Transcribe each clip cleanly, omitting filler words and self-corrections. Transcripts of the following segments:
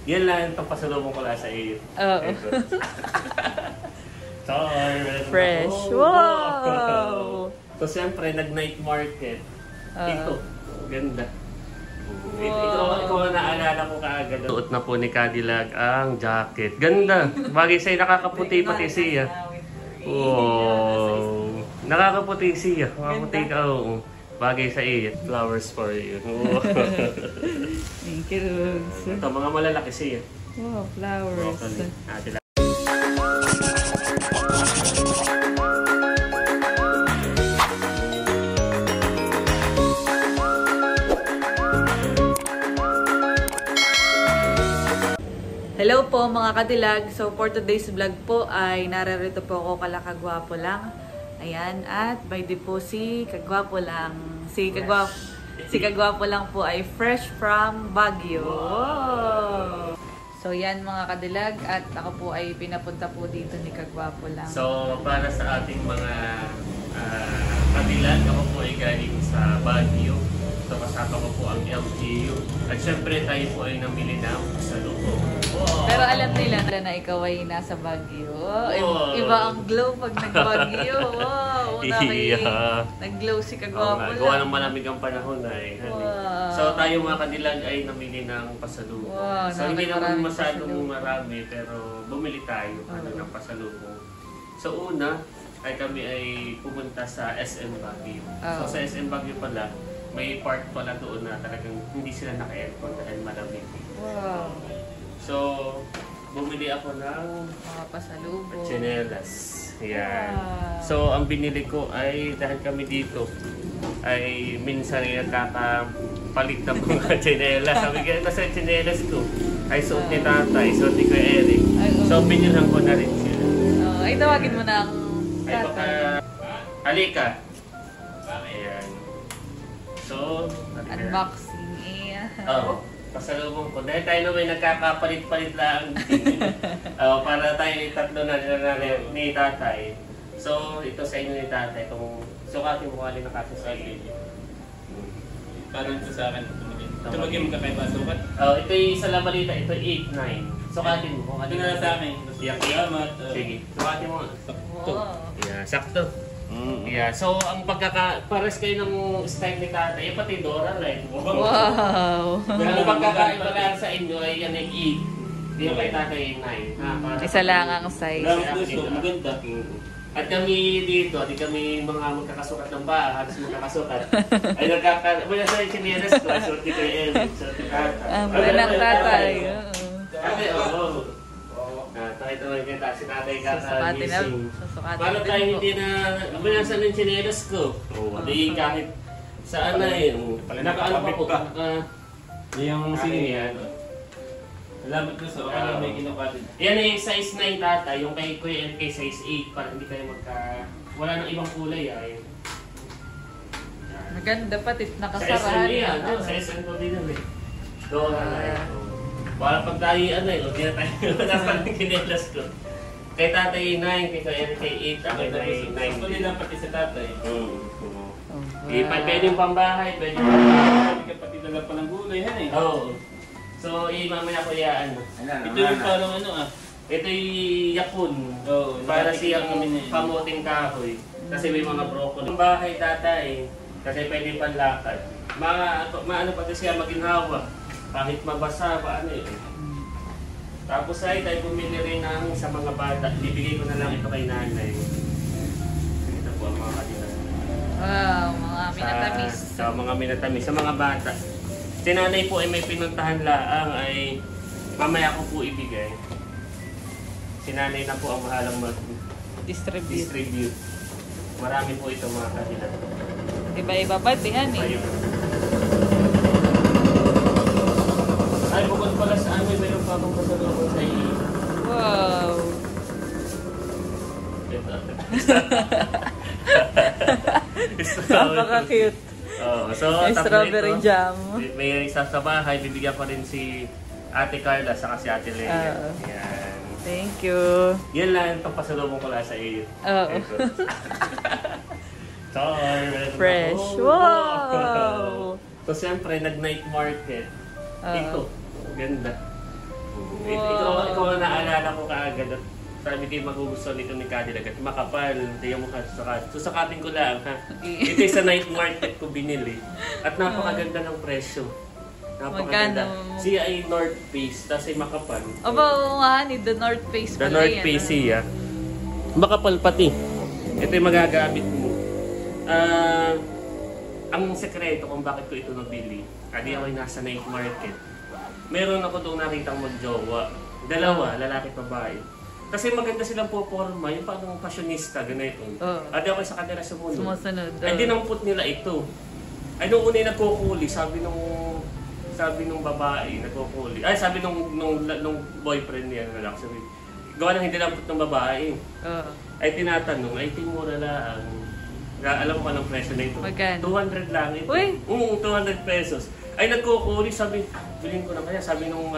Yan lang itong pasalubong ko lang sa iyo. Oo. Fresh. Oh, Wow! So, siyempre, nag-night market. Ito. Ganda. Wow. Ikaw ang naalala ko kaagad. Suot na po ni Cadillac ang jacket. Ganda. Bagay sa'yo, nakakaputi pati siya. Wow. Nakakaputi siya. Nakakaputi ka. Oo. Bagay sa iyo. Flowers for you. Thank you. Ito, mga malalaki siya. Wow, flowers. Ate lang. Hello po mga kadilag. So for today's vlog po ay nararito po ako kala Kagwapo lang. Ayan, at by the po si Kagwapo lang. Si Kagwapo lang po ay fresh from Baguio. Wow. So yan mga kadilag, at ako po ay pinapunta po dito ni Kagwapo lang. So para sa ating mga kadilag, ako po ay galing sa Baguio. So kasama ko po ang LGU. At syempre tayo po ay namili ng pasalubong. Wow. Pero alam nila na ikaw ay nasa Baguio. Wow. Iba ang glow pag nag-Baguio. Wow, una kayo nag-glow si Kagwapo lang. Gawa ng malamig ang panahon ay. Wow. So tayo mga kadilag ay namili ng pasalubong. Wow, so hindi naman masyadong pasalubong. marami, pero bumili tayo ng pasalubong. So una ay kami ay pumunta sa SM Baguio. So sa SM Baguio pala, may part pala doon na talagang hindi sila naka-aircon dahil malamig. Wow. So, bumili ako ng Mga pasalubong. tsinelas. Yan. Wow. So, ang binili ko ay dahil kami dito ay minsan ay nagkakapalit ng mga tsinelas. Sabi ko, ito sa tsinelas ko ay suot ni tatay, suot ni Kuya Eric. So, binilhan ko na rin sila. Ay, tawagin mo na ang Ay, baka, halika. Ayan. So, unboxing. Oo. Pasalubong ko. Dahil tayo naman nagkakapalit-palit lang. Para tayo tatlo na ni tatay. So, ito sa inyo ni tatay. Kung sukatin mo kali nakasa sa video. Parang ito sa akin. Tumagin mo kakaiba sukat. Ito yung isa lang balita. Ito 8-9. Sukatin mo. Ito na sa akin. Salamat. Sige. Sukatin mo. Wow. Yeah, sakto. Yeah, so ang pares kayo ng style ni tatay, pati Dora right? Wow. Pero ang pagkakaiba lang sa inyo ay yan ay 8. Hindi yung kay tatay ay 9. Isa lang ang size. Maganda. At kami dito, di kami mga magkakasukat ng bahay, halos magkakasukat. Ay wala sa chinelas ko, suot ni Kuya Eric, suot ni tatay. Ang ng tatay. Tatay, oo. Tayo naman kita, si tatay kaka-missing. Paano tayo hindi na, nasan yung chinelas ko? Di kahit saan na yun. Nakaano pa po? Yung Yan. Salamat ko sa okay may kinukatin. Yan ay size 9 tatay, yung kay Kuya LK size 8 para hindi kayo wala nang ibang kulay ay. Maganda pati Sa SM nakasarahan. yan, sa SM ko din naman. Doon na yan. Para pag tayo hindi na tayo dapat ng kinelas ko. Kay tatay 9, kay Kuya LK 8, ako ay 9. Pwede lang pati sa tatay. Pwede yung pambahay, pwede yung pambahay. Pwede ka pati dala pa ng gulay yan eh. Oo. So, mamaya ko yan. Ito yung parang Ito yung yapon. Para siyang pamuting kahoy. Kasi may mga broccoli. Ang bahay tatay, kasi pwede panlakad. Maano pa siya maginhawa. Kahit mabasa, paano yun. Tapos ay tayo bumili rin sa mga bata. Ibigay ko na lang ito kay nanay. Ito po ang mga kanila. Wow, mga minatamis. Sa mga minatamis. Sa mga bata. Si nanay po ay may pinuntahan laang ay mamaya ko po ibigay. Si nanay na po ang mahalang mag-distribute. Marami po ito mga kanila. Iba-iba pati yan eh. Ay, bukod pala sa amin, meron pa akong pasalubong sa iyo. Wow. Napaka-cute. So, strawberry jam. May isa sa bahay, bibigyan pa rin si Ate Carla saka si Ate Leia. Yan. Thank you. Yan lang itong pasalubong ko lang sa iyo. Oo. Fresh. Oh, wow! So, siyempre, nag-night market. Ito. Ganda. Ikaw ang naalala ko kaagad. Sabi kayo magugustuhan nito ni Cadillac at makapal. Tiyan mo sukat. Susakatin ko lang ha. Ito sa night market ko binili. At napakaganda ng presyo. Napakaganda. Siya ay North Face, tapos ay makapal. Aba, oo nga, the North Face The pala North yan, Face siya. Makapal pati. Ito yung magagamit mo. Ang sekreto kung bakit ko ito nabili, kadi ako ay nasa night market. Meron ako doon nakitang magjowa. Dalawa, lalaki at babae. Kasi maganda silang poporma, yung parang fashionista, ganito. At ako sa kanila sumusunod. Ay dinampot nila ito. Ay nung una nagkukuli, sabi nung babae, nagkukuli. Ay sabi nung boyfriend niya, lalaki, sabi, gawa ng hindi nampot ng babae. Ay tinatanong, ay timura lang. Alam mo anong presyo na ito? Magkano? 200 lang ito. Uy! 200 pesos. Ay nagkukuli, sabi, bilhin ko na kaya, sabi nung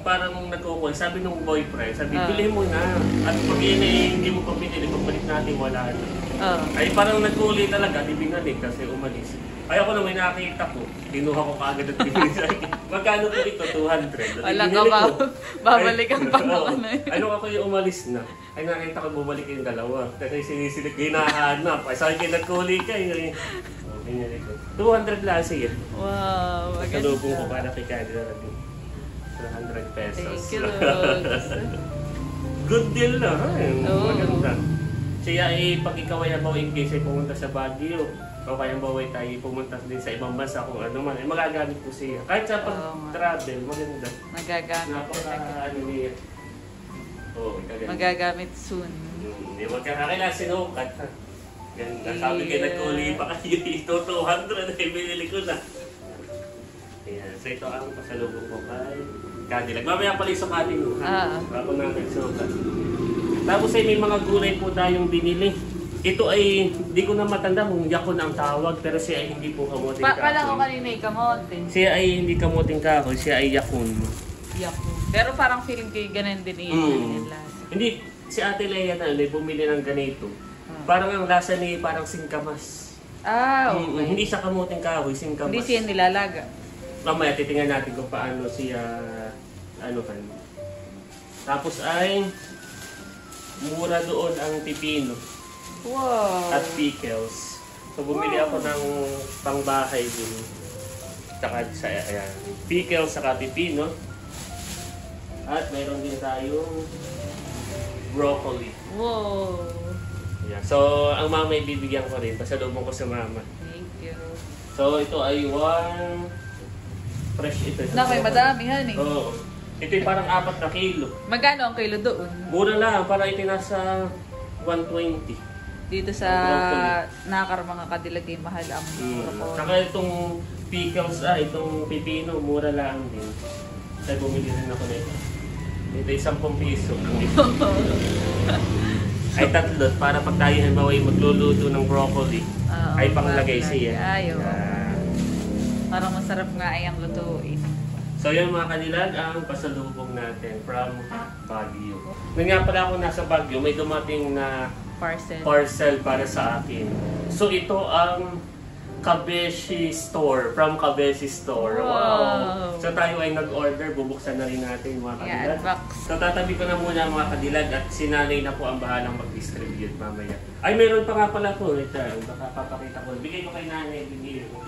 parang nagkukuli, sabi nung boyfriend, sabi, bilhin mo na. At pag hindi mo pa pinili, pagbalik natin, wala na. Ay parang nagkuli talaga, di binalik kasi umalis. Ay ako na may nakita ko, kinuha ko kaagad at binili sa akin. Magkano po ito? 200. Wala ka ba? Babalikan pa naman eh. Ano ako yung umalis na? Ay nakita ko bumalik yung dalawa. Kasi sinisilig, hinahanap. Ay sabi kayo nagkuli ka. Binili ko. 200 lang siya. Wow, maganda. Salubong ko para kay Cadillac. 100 pesos. Thank you, Lord. Good deal na. Oo. Maganda. Siya ay pag ikaw ay nabaw in case ay pumunta sa Baguio, o kaya baway tayo pumunta din sa ibang bansa kung ano man, ay magagamit po siya. Kahit sa pag-travel, maganda. Magagamit talaga. Ano niya. Oo, maganda. Magagamit soon. Hindi mo kailangan sinukat. Ganda. Sabi kayo nagkuli pa kayo ito, 200 ay binili ko na. Ayan, so ito ang pasalubong ko kay Cadillac. Mamaya pala yung sukatin mo. Bago na nagsukat. Tapos ay may mga gulay po tayong binili. Ito ay, hindi ko na matanda kung yakon ang tawag, pero siya ay hindi po kamuting kahoy. Kala ko kanina ay kamote. Siya ay hindi kamuting kahoy, siya ay yakon. Yakon. Pero parang feeling ko ganun din yung lasa. Hindi, si Ate Leia na bumili ng ganito. Parang ang lasa niya parang singkamas. Okay. Hindi siya kamuting kahoy, singkamas. Hindi siya nilalaga. Mamaya titingnan natin kung paano siya, Tapos ay, mura doon ang pipino. Wow. At pickles. So bumili ako ng pangbahay din. Saka sa pickles saka pipino. At mayroon din tayong broccoli. Wow. Yeah. So ang mama ay bibigyan ko rin. Pasalubong ko sa mama. Thank you. So ito ay fresh ito. Nakay madami han eh. Oo. Ito ay parang 4 na kilo. Magkano ang kilo doon? Mura lang. Para ito nasa 120. Dito sa nakakar mga Cadillac ay mahal ang broccoli. Saka itong pickles, itong pipino, mura lang din. Kaya bumili rin ako nito. Ito ay 10 piso. Ay 3 para pag tayo halimbawa ay magluluto ng broccoli, ay panglagay siya. Ayaw. Parang masarap nga ay ang lutuin. So yun mga Cadillac, ang pasalubong natin from Baguio. Nung nga pala ako nasa Baguio, may dumating na parcel para sa akin. So ito ang Kabeshi Store, from Kabeshi Store. Wow! So tayo ay nag-order, bubuksan na rin natin mga Cadillac. So tatabi ko na muna mga Cadillac at si nanay na po ang bahalang mag-distribute mamaya. Ay meron pa nga pala po, ito, baka papakita ko. Bigay ko kay nanay, bigay ko.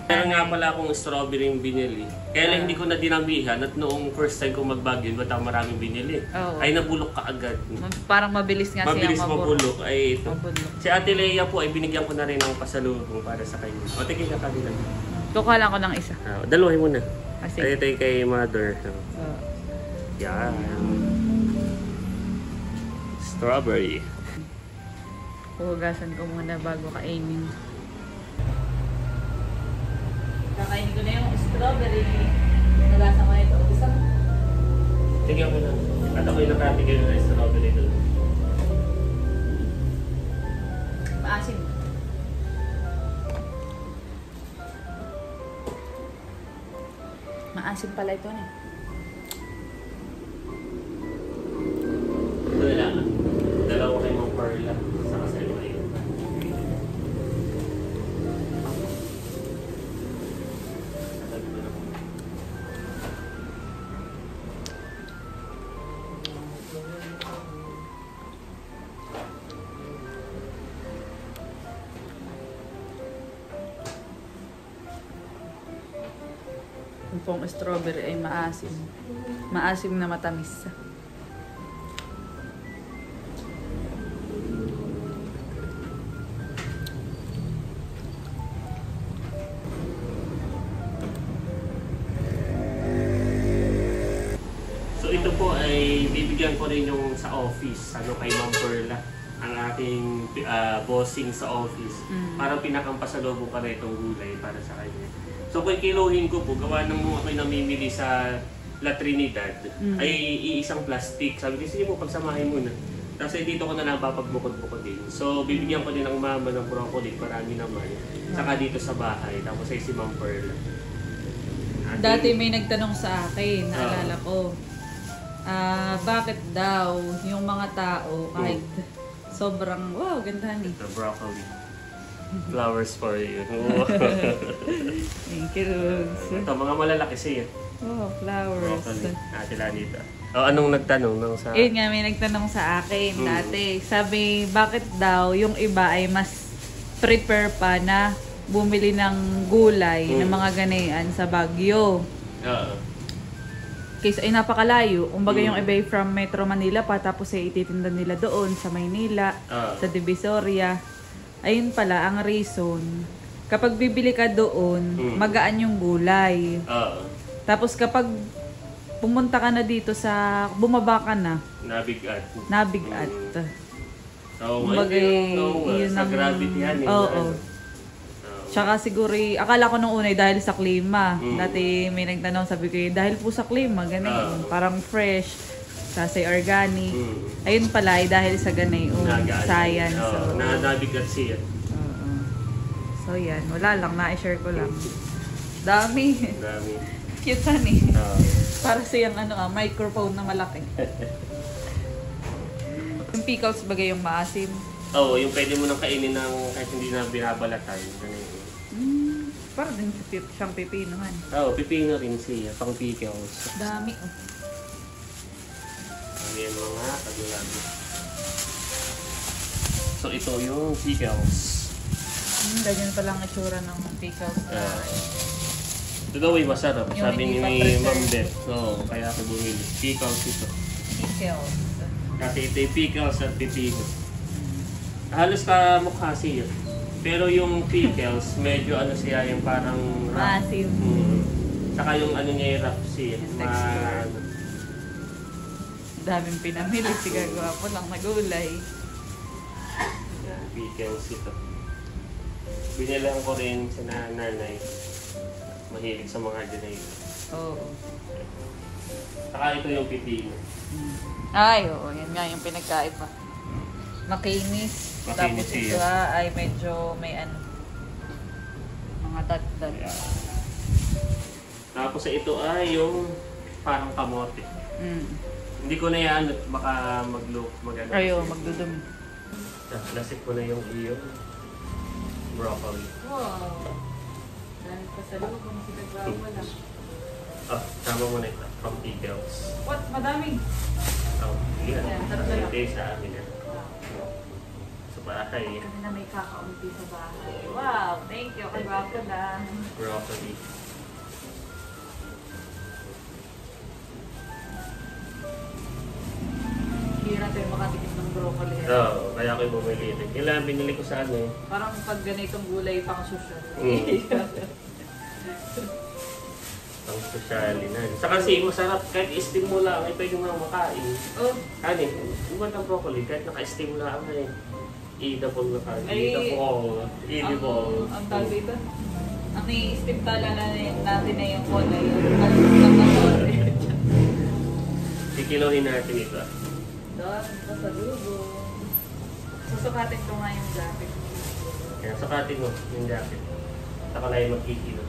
Meron nga pala akong strawberry yung binili. Kaya lang hindi ko na dinamihan at noong first time ko mag-Baguio, ba't ako maraming binili? Ay nabulok ka agad. Parang mabilis nga mabilis siya mabulok. Ay ito. Mabulok. Si Ate Leia po ay binigyan ko na rin ng pasalubong para sa kanya. O tigil ka kanila. Kukuha lang ko ng isa. Dalawahin mo na. Sige. Ito yung kay Mother. Yan. Strawberry. Huhugasan ko muna bago kainin. Kakainin ko na yung strawberry. Nagasa ko na ito. Isang. Tigyan ko na. At ako'y nakatigil na yung strawberry doon. Maasim. Maasim pala ito na. Ito na lang. Dalawa kayo mga perla. Saka sa iyo. Yung pong strawberry ay maasim. Maasim na matamis. So ito po ay bibigyan ko rin yung sa office, kay Ma'am Perla, ang aking bossing sa office. Parang pinakang pasalubong ka na itong gulay para sa kanya. So kung kiluhin ko po, gawa ng ako'y namimili sa La Trinidad, ay iisang plastic. Sabi ko, sige po, pagsamahin muna. Kasi dito ko na lang papagbukod-bukod din. So bibigyan ko din ng mama ng broccoli, marami naman. Saka dito sa bahay, tapos ay si Ma'am Perla. Dati may nagtanong sa akin, naalala ko. Bakit daw yung mga tao kahit sobrang, wow, ganda ni. The broccoli. Flowers for you. Thank you, Rugs. Ito, mga malalaki siya. Oh, flowers. Broccoli. Sila dito. Anong nagtanong nang sa... Yun nga, may nagtanong sa akin dati. Sabi, bakit daw yung iba ay mas prepare pa na bumili ng gulay ng mga ganayan sa Baguio? Kaysa ay napakalayo. Kumbaga yung iba ay from Metro Manila pa, tapos ay ititinda nila doon sa Maynila, sa Divisoria. Ayun pala, ang reason, kapag bibili ka doon, magaan yung gulay. Tapos kapag pumunta ka na dito sa, bumaba ka na, nabigat. Kumbaga yun sa gravity yan. Oo. Tsaka siguro, akala ko nung unay dahil sa klima. Dati may nagtanong, sabi ko, dahil po sa klima, ganun. Parang fresh, kasi organic. Ayun pala, dahil sa ganun, science. Nabigat siya. So yan, wala lang, na-share ko lang. Dami. Cute yan eh. Para siyang microphone na malaki. Yung pickles bagay yung maasim. Oo, yung pwede mo nang kainin ng kahit hindi na binabalatan. Para din siyang pipinohan. Oo, pipino rin siya, pang pickles. Dami Ayan mga kadulag. So ito yung pickles. Ganyan palang itsura ng pickles. Ito daw ay masarap, Yung sabi ni hindi pa Ma'am Beth. So, kaya ako bumili. Pickles ito. Pickles. Kasi ito yung pickles at pipino. Halos ka mukha siya. Pero yung pickles, medyo siya yung parang wrap. Maasim. Saka yung niya yung wrap siya. Daming pinamili. Sigagawa po lang na gulay. Pickles ito. Binilang ko rin sa nanay. Mahilig sa mga ganay. Oo. Saka ito yung pipino. Ay, oo. Yan nga yung pinagkaiba. Makinis. Tapos ito ay medyo may mga dagdag. Tapos ito ay yung parang kamote. Hindi ko na yan, baka mag-ano. Ayo, magdudumi. Lasik ko na yung iyong broccoli. Wow. Dahil pa sa loob, kung sinagawa lang. Tama mo na ito. From pickles. What? Madaming? Yan. Ito yung sa amin yan. Sa bahay. Kasi na may kakaunti sa bahay. Wow, thank you. Kagwapo lang. Broccoli. Hira tayo makatikim ng broccoli. Oo, kaya ako'y bumili ito. Kailangan binili ko sa Parang pag ganitong gulay pang social. Pang sosyalinan. Saka kasi masarap, kahit steam mo lang, ay pwede mo lang makain. Kanin, iba ng broccoli, kahit naka-steam lang ay eatable na kanin. Eatable. Ang tawag dito? Ang i-steam tala natin na yung kulay. Kikilohin natin ito. Doon, sa lugo. Susukatin ko nga yung jacket. Kaya sukatin mo yung jacket. Saka na yung magkikilo.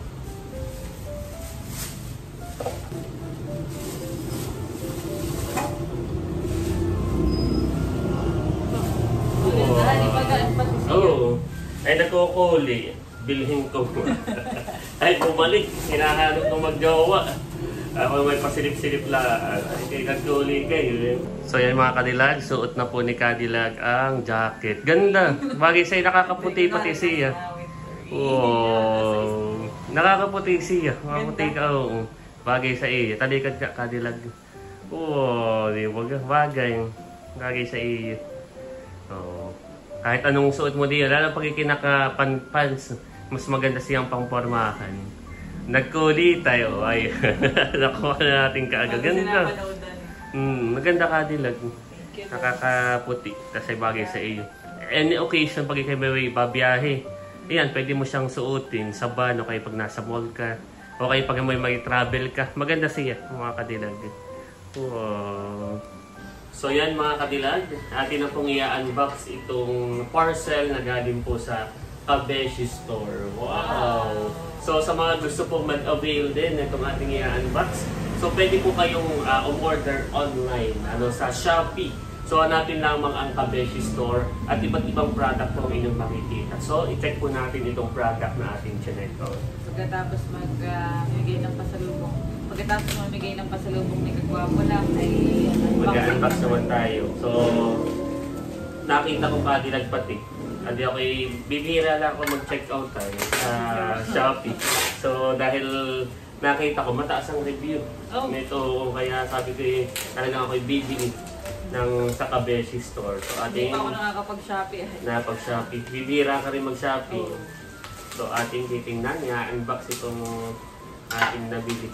Oo. Ay nagkukuli. Bilhin ko. Ay bumalik. Hinahanap ng magjowa. Ako may pasilip-silip lang. Ay nagkuli kayo. So yan mga kadilag. Suot na po ni Kadilag ang jacket. Ganda. Bagay sa'yo nakakaputi pati siya. Wow. Nakakaputi siya. Makaputi ka, oo. Bagay sa iyo. Talikad ka, kadilag. Oo, di ba? Bagay. Bagay sa iyo. Oo. Kahit anong suot mo diyan, lalo pag ikinaka-pants, mas maganda siyang pangpormahan. Nagkuli tayo. Ay, nakuha na natin kaagad. Ganda. Maganda kadilag. Nakakaputi. Kasi bagay sa iyo. Any occasion pag ikay may babiyahe, ayan, pwede mo siyang suotin sa van o kaya pag nasa mall ka o kaya pag may travel ka. Maganda siya, mga kadilag. Wow. So yan mga kadilag, atin na pong i-unbox itong parcel na galing po sa Kabeshi Store. Wow! So sa mga gusto pong mag-avail din itong ating i-unbox, so pwede po kayong umorder online sa Shopee. So hanapin lamang ang Kabeshi Store at iba't ibang product po ang inyong makikita. So i-check po natin itong product na ating chinek out. Pagkatapos mamigay ng pasalubong ni Kagwapo lang ay mag-unbox naman tayo. So nakita ko kadilag pati. Hindi ako bibihira lang ako mag-check out tayo sa Shopee. So dahil nakita ko mataas ang review nito, kaya sabi ko talagang ako'y bibili ng sa Kabeshi Store. So ating hindi pa ako nakakapag-Shopee. Napag-Shopee. Bibira ka rin mag-Shopee. So ating titingnan, i-unbox itong ating nabili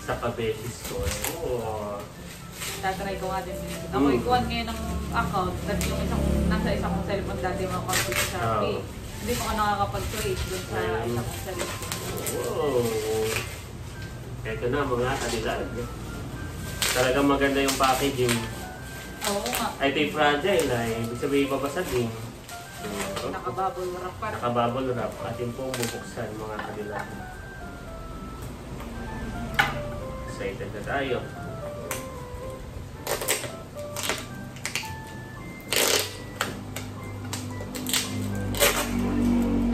sa Kabeshi Store. Oh. Tatry ko nga din. Ako ikuhan ngayon ng account kasi yung nasa isang kong cellphone dati yung account sa Shopee. Hindi pa ako nakakapag-create dun sa isang kong cellphone. Oh. Ito na mga kadilag. Talagang maganda yung packaging. Oo nga. Ay, ito yung fragile ay. Ibig sabihin babasagin. Nakabubble wrap pa. Nakabubble wrap. Atin pong bubuksan mga kadilag. Excited na tayo.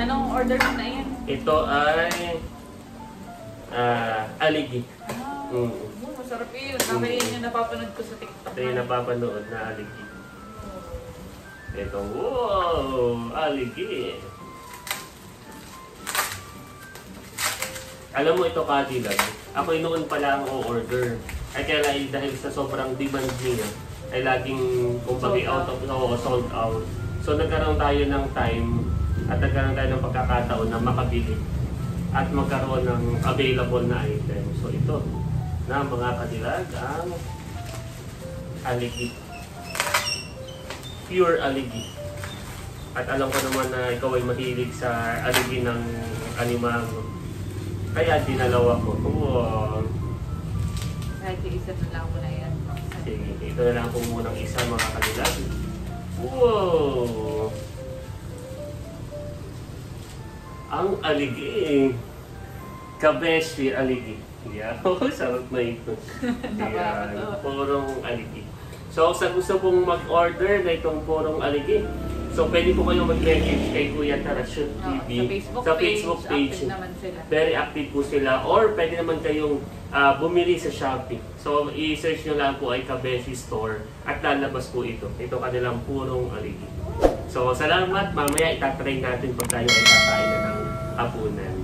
Anong order mo na yan? Ito ay aligi. Masarap yun. Kakain yung napapanood ko sa TikTok. Ito yung napapanood na aligi. Ito, wow! Aligi! Alam mo ito kadilag, ako'y noon pala ang o-order. Ay kaya dahil sa sobrang demand niya, ay laging sold out. So nagkaroon tayo ng time at nagkaroon tayo ng pagkakataon na makabili at magkaroon ng available na item. So ito na mga kadilag ang aligi. Pure aligi. At alam ko naman na ikaw ay mahilig sa aligi ng animango. Kaya dinalawa ko. Wow. Kahit isa na lang mo na yan. Sige, ito na lang po munang isa mga kadilag. Wow! Ang aligi. Kabeshi aligi. Yeah. Sarap na ito. Yan. Purong aligi. So, sa gusto pong mag-order na itong purong aligi, so pwede po kayong mag-message kay Kuya Tarashoot TV. Sa Facebook page. Active naman sila. Very active po sila. Or pwede naman kayong bumili sa Shopee. So, i-search nyo lang po ay Kabeshi Store at lalabas po ito. Ito kanilang purong aligi. So, salamat. Mamaya itatry natin pag tayo ay kakain na ng hapunan.